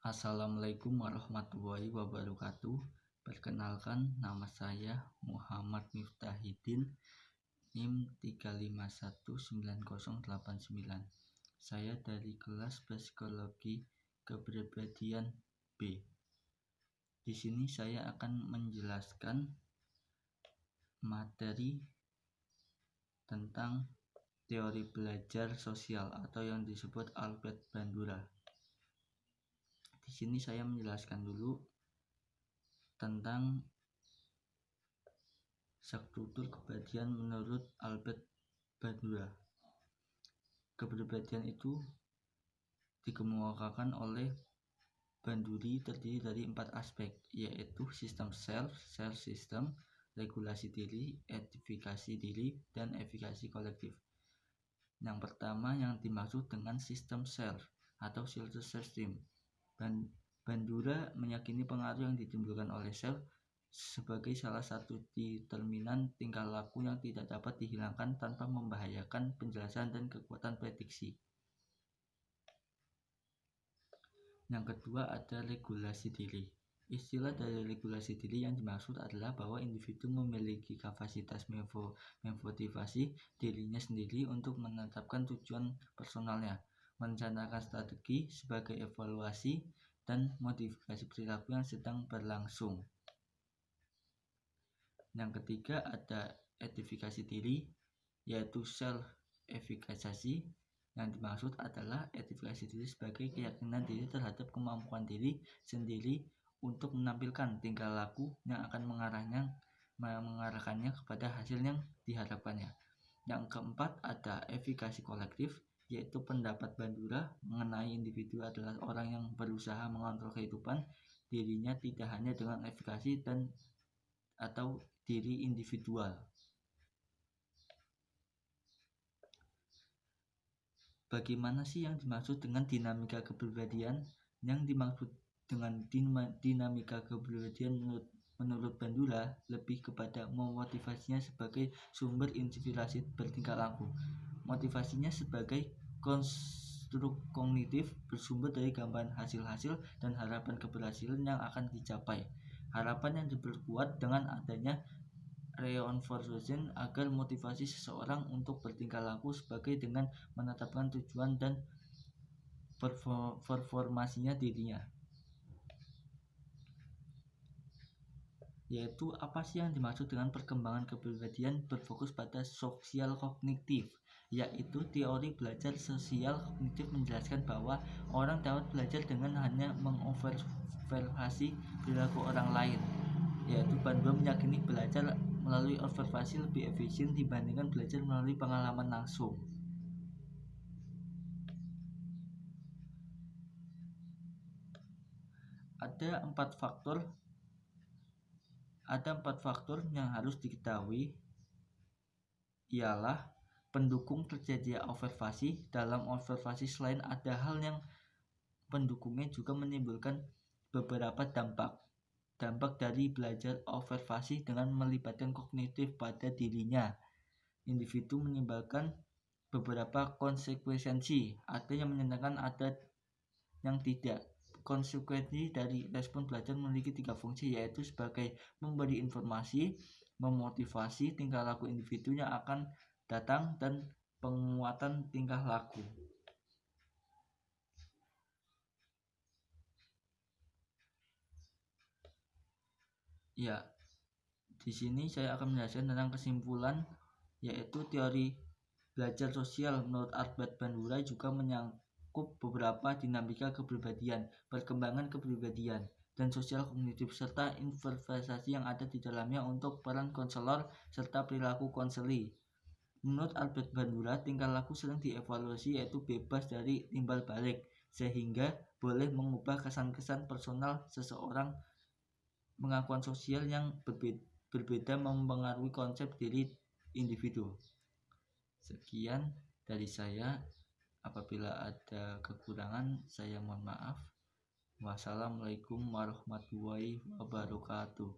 Assalamualaikum warahmatullahi wabarakatuh. Perkenalkan, nama saya Muhammad Miftahidin, NIM 3519089. Saya dari kelas Psikologi Kepribadian B. Di sini saya akan menjelaskan materi tentang teori belajar sosial atau yang disebut Albert Bandura. Di sini saya menjelaskan dulu tentang struktur kepribadian menurut Albert Bandura. Kepribadian itu dikemukakan oleh Banduri terdiri dari 4 aspek, yaitu sistem self system, regulasi diri, edifikasi diri, dan efikasi kolektif. Yang pertama yang dimaksud dengan sistem self atau self system. Bandura meyakini pengaruh yang ditimbulkan oleh self sebagai salah satu determinan tingkah laku yang tidak dapat dihilangkan tanpa membahayakan penjelasan dan kekuatan prediksi. Yang kedua ada regulasi diri. Istilah dari regulasi diri yang dimaksud adalah bahwa individu memiliki kapasitas memotivasi dirinya sendiri untuk menetapkan tujuan personalnya, merencanakan strategi sebagai evaluasi, dan modifikasi perilaku yang sedang berlangsung. Yang ketiga ada edifikasi diri, yaitu self-efikasasi. Yang dimaksud adalah edifikasi diri sebagai keyakinan diri terhadap kemampuan diri sendiri untuk menampilkan tingkah laku yang akan mengarahkannya kepada hasil yang diharapkannya. Yang keempat ada efikasi kolektif, yaitu pendapat Bandura mengenai individu adalah orang yang berusaha mengontrol kehidupan dirinya tidak hanya dengan efikasi dan atau diri individual. Bagaimana sih yang dimaksud dengan dinamika kepribadian? Yang dimaksud dengan dinamika kepribadian menurut Bandura lebih kepada memotivasinya sebagai sumber inspirasi bertingkah laku. Motivasinya sebagai konstruk kognitif bersumber dari gambaran hasil-hasil dan harapan keberhasilan yang akan dicapai. Harapan yang diperkuat dengan adanya reinforcement agar motivasi seseorang untuk bertingkah laku sebagai dengan menetapkan tujuan dan performasinya dirinya. Yaitu apa sih yang dimaksud dengan perkembangan kepribadian berfokus pada sosial kognitif, yaitu teori belajar sosial kognitif menjelaskan bahwa orang dapat belajar dengan hanya mengobservasi perilaku orang lain, yaitu Bandura meyakini belajar melalui observasi lebih efisien dibandingkan belajar melalui pengalaman langsung. Ada empat faktor yang harus diketahui, ialah pendukung terjadinya observasi. Dalam observasi selain ada hal yang pendukungnya juga menimbulkan beberapa dampak dari belajar observasi dengan melibatkan kognitif pada dirinya. Individu menimbulkan beberapa konsekuensi, ada yang menyenangkan, ada yang tidak. Konsekuensi dari respon belajar memiliki 3 fungsi, yaitu sebagai memberi informasi, memotivasi tingkah laku individu yang akan datang, dan penguatan tingkah laku. Ya, di sini saya akan menjelaskan tentang kesimpulan, yaitu teori belajar sosial menurut Albert Bandura juga menyangkut beberapa dinamika kepribadian, perkembangan kepribadian, dan sosial kognitif serta investasi yang ada di dalamnya untuk peran konselor serta perilaku konseli. Menurut Albert Bandura, tingkah laku sering dievaluasi, yaitu bebas dari timbal balik, sehingga boleh mengubah kesan-kesan personal seseorang. Pengakuan sosial yang berbeda mempengaruhi konsep diri individu. Sekian dari saya. Apabila ada kekurangan, saya mohon maaf. Wassalamualaikum warahmatullahi wabarakatuh.